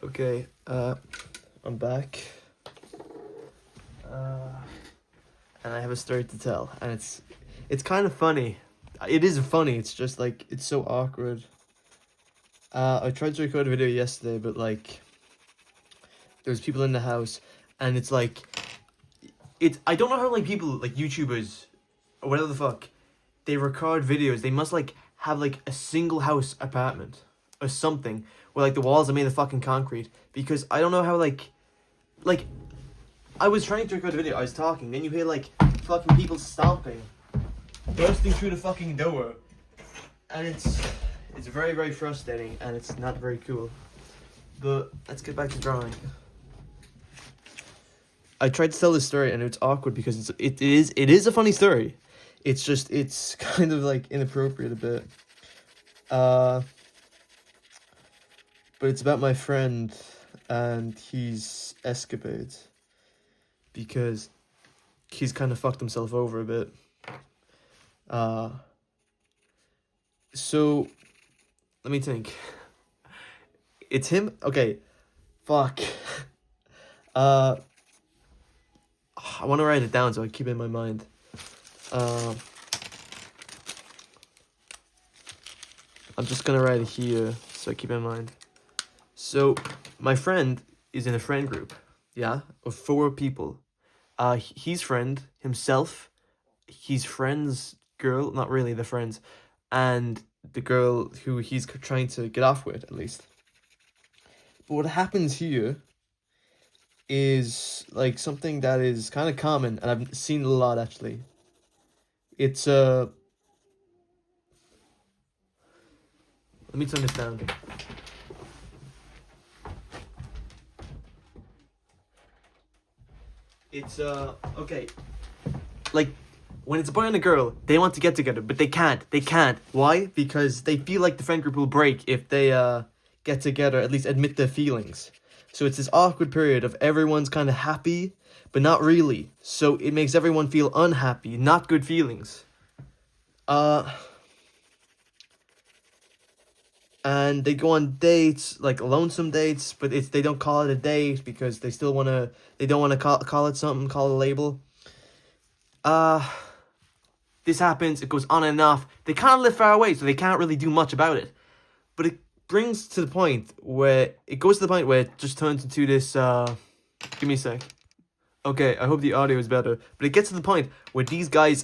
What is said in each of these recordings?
Okay, I'm back. And I have a story to tell, and it's kind of funny. It is funny, it's just like, it's so awkward. I tried to record a video yesterday, but like, there's people in the house, and it's like, I don't know how like people, like YouTubers, or whatever the fuck, they record videos, they must like have like a single house apartment, or something, where like the walls are made of fucking concrete, because I don't know how like, I was trying to record a video, I was talking, then you hear like fucking people stomping, bursting through the fucking door, and it's very, very frustrating, and it's not very cool. But let's get back to drawing. I tried to tell this story, and it's awkward because it is a funny story. It's just, it's kind of like inappropriate a bit. But it's about my friend and his escapades, because he's kind of fucked himself over a bit. So let me think. It's him. Okay, fuck. I want to write it down so I keep it in my mind. I'm just gonna write it here so I keep it in mind. So my friend is in a friend group, yeah, of 4 people. His friend, himself, his friend's girl, not really the friends, and the girl who he's trying to get off with, at least. But what happens here is like something that is kind of common, and I've seen it a lot actually. It's let me turn this down. It's okay. Like, when it's a boy and a girl, they want to get together, but they can't. They can't. Why? Because they feel like the friend group will break if they get together, at least admit their feelings. So it's this awkward period of everyone's kind of happy, but not really. So it makes everyone feel unhappy, not good feelings. And they go on dates, like lonesome dates, but they don't call it a date because they don't want to call it something, call it a label. This happens, it goes on and off. They kind of live far away, so they can't really do much about it. But it goes to the point where it just turns into this, give me a sec. Okay, I hope the audio is better. But it gets to the point where these guys,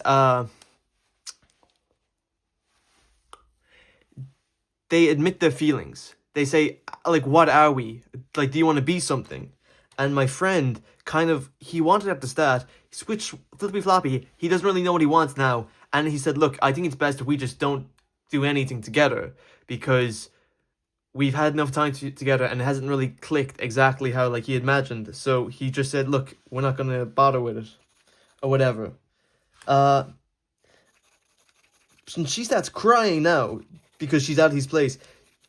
they admit their feelings. They say, like, what are we? Like, do you want to be something? And my friend, he wanted at the start, switched flippy-floppy. He doesn't really know what he wants now. And he said, look, I think it's best if we just don't do anything together, because we've had enough time together and it hasn't really clicked exactly how, like, he imagined. So he just said, look, we're not going to bother with it. Or whatever. So she starts crying now, because she's at his place.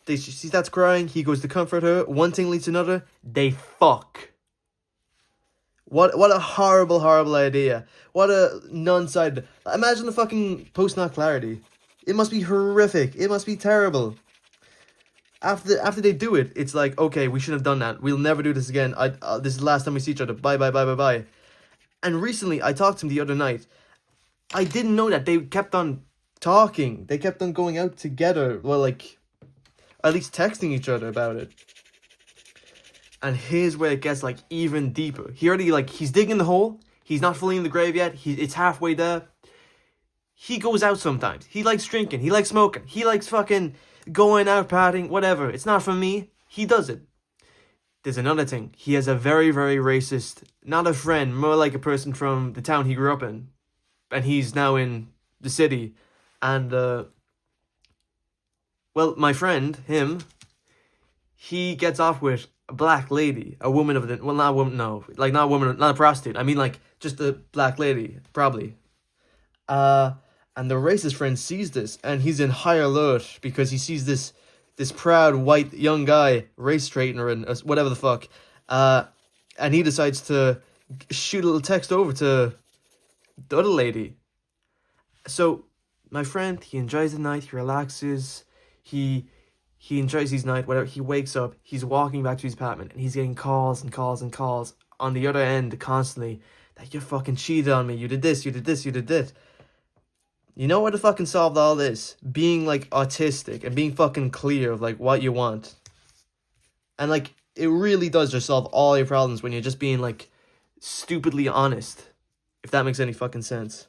She starts crying, he goes to comfort her, one thing leads to another, they fuck. What a horrible, horrible idea. What a non-sided. Imagine the fucking post-nut clarity. It must be horrific. It must be terrible. After they do it, it's like, okay, we shouldn't have done that. We'll never do this again. This is the last time we see each other. Bye, bye, bye, bye, bye. And recently, I talked to him the other night. I didn't know that they kept on talking. They kept on going out together. Well, like, at least texting each other about it. And here's where it gets, like, even deeper. He already, like, he's digging the hole. He's not fully in the grave yet. It's halfway there. He goes out sometimes. He likes drinking. He likes smoking. He likes fucking going out, partying, whatever. It's not for me. He does it. There's another thing. He has a very, very racist, not a friend, more like a person from the town he grew up in. And he's now in the city. And, well, my friend, him, he gets off with a black lady, a woman of the, well, not a woman, no, like, not a woman, not a prostitute, I mean, like, just a black lady, probably. And the racist friend sees this, and he's in high alert, because he sees this proud, white, young guy, race straightener, and whatever the fuck, and he decides to shoot a little text over to the other lady. So, my friend, he enjoys the night, he relaxes, he he enjoys his night, whatever. He wakes up, he's walking back to his apartment, and he's getting calls and calls and calls on the other end constantly that you fucking cheated on me, you did this, you did this, you did this. You know what to fucking solve all this? Being like autistic and being fucking clear of like what you want. And like it really does just solve all your problems when you're just being like stupidly honest. If that makes any fucking sense.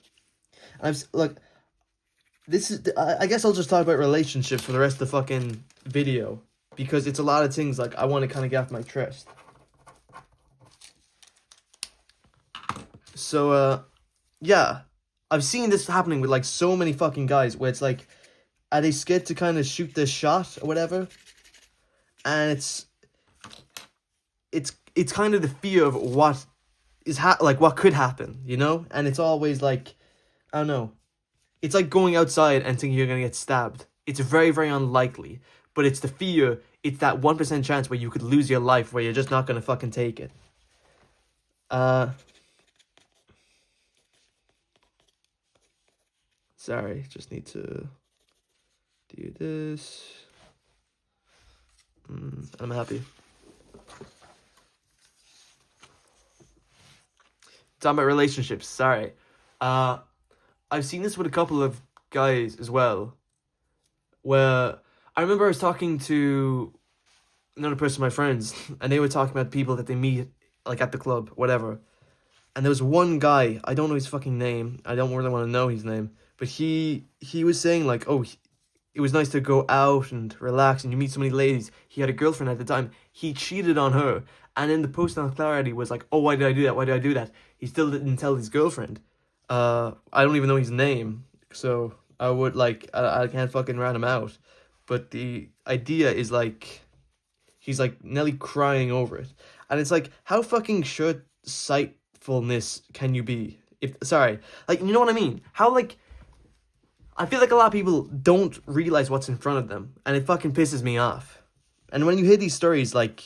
Look, this is, I guess I'll just talk about relationships for the rest of the fucking video, because it's a lot of things like I want to kind of get off my chest. So, yeah, I've seen this happening with like so many fucking guys where it's like, are they scared to kind of shoot this shot or whatever? And it's kind of the fear of what is like what could happen, you know? And it's always like, I don't know. It's like going outside and thinking you're gonna get stabbed. It's very, very unlikely. But it's the fear, it's that 1% chance where you could lose your life, where you're just not gonna fucking take it. Sorry, just need to do this. I'm happy. Talking about relationships, sorry. I've seen this with a couple of guys as well, where I remember I was talking to another person, my friends, and they were talking about people that they meet, like at the club, whatever. And there was one guy, I don't know his fucking name, I don't really want to know his name, but he was saying like, oh, it was nice to go out and relax and you meet so many ladies. He had a girlfriend at the time. He cheated on her. And then the post on clarity was like, oh, why did I do that? Why did I do that? He still didn't tell his girlfriend. I don't even know his name. So I would like, I can't fucking rat him out. But the idea is like, he's like nearly crying over it. And it's like, how fucking short-sightfulness can you be? Like, you know what I mean? How like, I feel like a lot of people don't realize what's in front of them, and it fucking pisses me off. And when you hear these stories, like,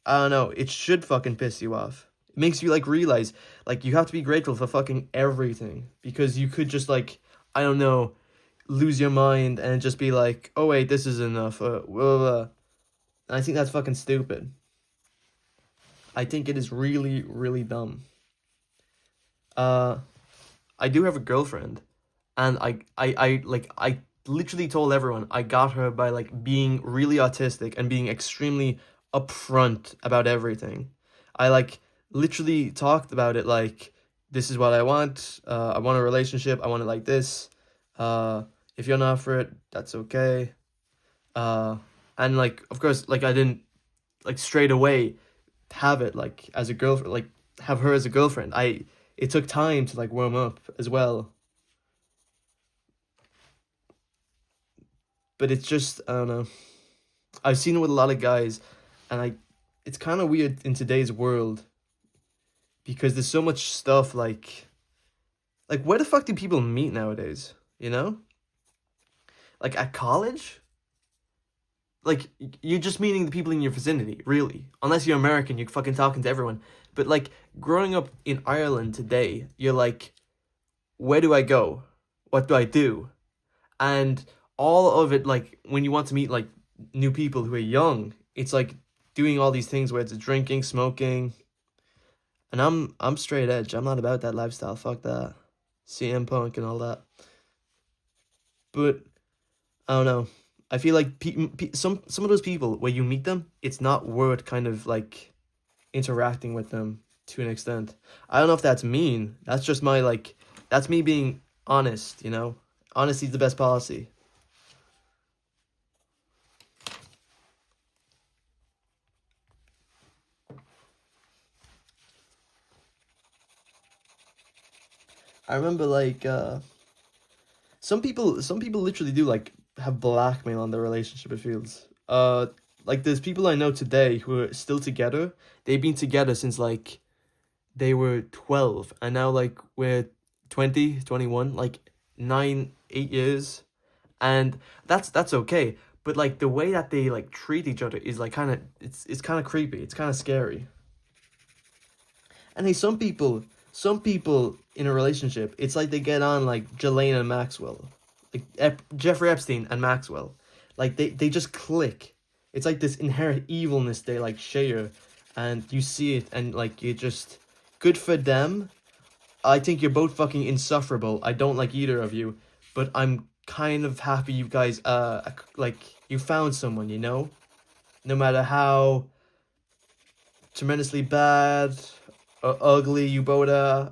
I don't know, it should fucking piss you off. It makes you, like, realize, like, you have to be grateful for fucking everything, because you could just, like, I don't know, lose your mind and just be like, oh, wait, this is enough, blah, blah, blah. And I think that's fucking stupid. I think it is really, really dumb. I do have a girlfriend. And I literally told everyone I got her by like being really autistic and being extremely upfront about everything. I like literally talked about it like, this is what I want. I want a relationship. I want it like this. If you're not for it, that's okay. And like, of course, like I didn't like straight away have it like as a girlfriend, like have her as a girlfriend. It took time to like warm up as well. But it's just, I don't know. I've seen it with a lot of guys, and it's kind of weird in today's world, because there's so much stuff like where the fuck do people meet nowadays, you know? Like at college? Like, you're just meeting the people in your vicinity, really. Unless you're American, you're fucking talking to everyone. But like, growing up in Ireland today, you're like, where do I go? What do I do? And all of it, like, when you want to meet, like, new people who are young, it's, like, doing all these things where it's drinking, smoking, and I'm straight edge. I'm not about that lifestyle. Fuck that. CM Punk and all that. But, I don't know. I feel like some of those people, when you meet them, it's not worth kind of, like, interacting with them to an extent. I don't know if that's mean. That's just my, like, that's me being honest, you know? Honesty is the best policy. I remember like some people literally do like have blackmail on their relationship, it feels. Like there's people I know today who are still together. They've been together since like they were 12, and now like we're 20, 21, like 9, 8 years. And that's okay. But like the way that they like treat each other is like kind of it's kind of creepy. It's kind of scary. And hey, some people in a relationship, it's like they get on like Ghislaine and Maxwell, like Jeffrey Epstein and Maxwell. Like they just click. It's like this inherent evilness they like share, and you see it, and like you just good for them. I think you're both fucking insufferable. I don't like either of you, but I'm kind of happy you guys like you found someone, you know? No matter how tremendously bad or ugly you both are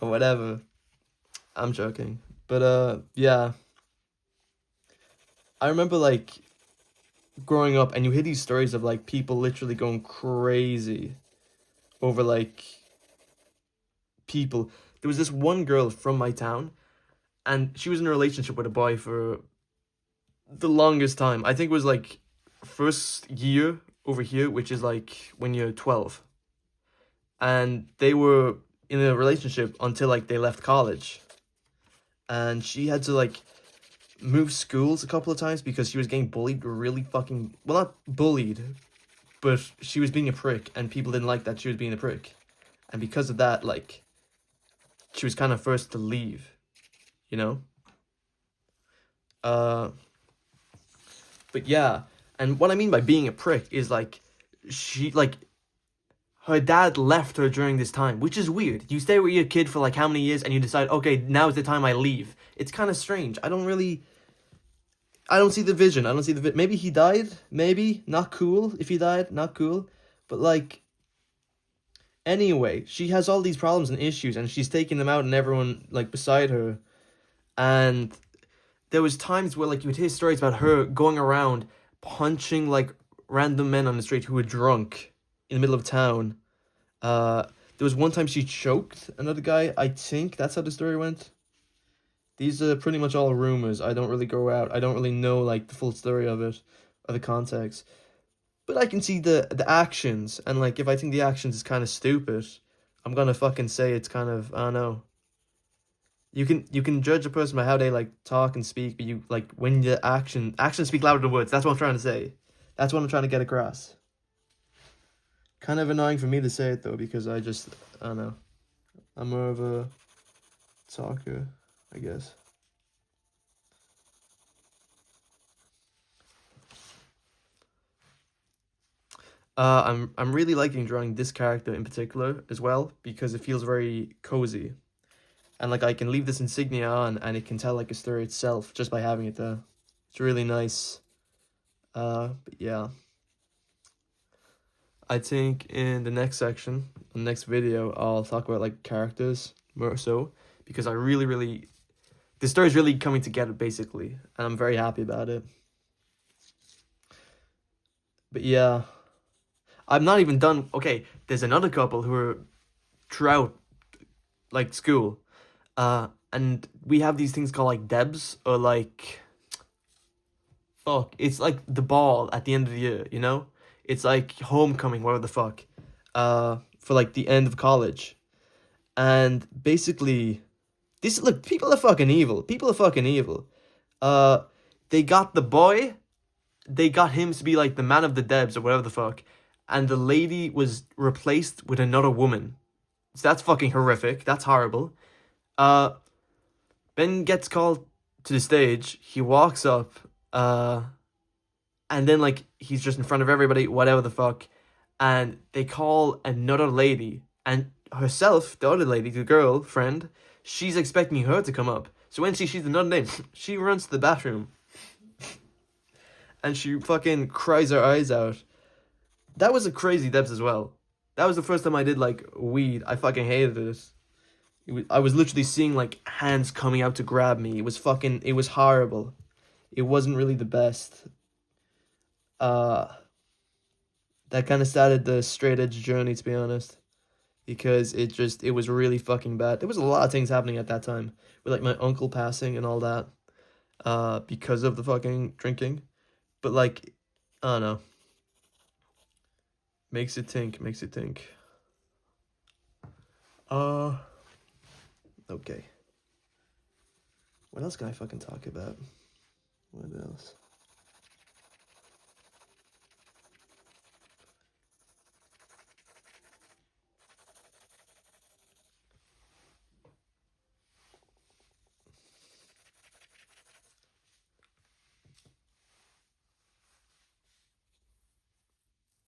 or whatever. I'm joking. But yeah. I remember like growing up and you hear these stories of like people literally going crazy over like people. There was this one girl from my town and she was in a relationship with a boy for the longest time. I think it was like first year over here, which is like when you're 12. And they were in a relationship until like they left college. And she had to like move schools a couple of times because she was getting bullied really fucking, well, not bullied, but she was being a prick and people didn't like that she was being a prick. And because of that, like, she was kind of forced to leave, you know? But yeah, and what I mean by being a prick is like, she, like, her dad left her during this time, which is weird. You stay with your kid for like how many years and you decide, okay, now's the time I leave. It's kind of strange. I don't see the vision. I don't see the maybe he died. Maybe. Not cool if he died. Not cool. But like, anyway, she has all these problems and issues and she's taking them out and everyone like beside her. And there was times where like you would hear stories about her going around punching like random men on the street who were drunk in the middle of town. There was one time she choked another guy. I think that's how the story went. These are pretty much all rumors. I don't really go out. I don't really know like the full story of it, or the context. But I can see the actions, and like if I think the actions is kind of stupid, I'm gonna fucking say it's kind of, I don't know. You can judge a person by how they like talk and speak, but you like when the actions speak louder than words. That's what I'm trying to say. That's what I'm trying to get across. Kind of annoying for me to say it though, because I don't know. I'm more of a talker, I guess. I'm really liking drawing this character in particular as well because it feels very cozy, and like I can leave this insignia on and it can tell like a story itself just by having it there. It's really nice. But yeah, I think in the next section, the next video, I'll talk about like characters more so because I really the story's really coming together basically, and I'm very happy about it. But yeah, I'm not even done. Okay, there's another couple who are throughout like school, and we have these things called like Debs or like fuck. It's like the ball at the end of the year, you know? It's like homecoming, whatever the fuck. For like the end of college, and basically, this look people are fucking evil. People are fucking evil. Uh, they got the boy. They got him to be like the man of the Debs or whatever the fuck, and the lady was replaced with another woman. So that's fucking horrific. That's horrible. Uh, Ben gets called to the stage. He walks up. And then like he's just in front of everybody, whatever the fuck, and they call another lady, and herself, the other lady, the girlfriend, she's expecting her to come up. So when she sees another name, she runs to the bathroom, and she fucking cries her eyes out. That was a crazy depths as well. That was the first time I did like weed. I fucking hated it. I was literally seeing like hands coming out to grab me. It was horrible. It wasn't really the best. Uh, that kind of started the straight edge journey, to be honest, because it was really fucking bad. There was a lot of things happening at that time with like my uncle passing and all that, because of the fucking drinking. But like, I don't know. Makes it think. Makes it think. Uh, okay. What else can I fucking talk about? What else?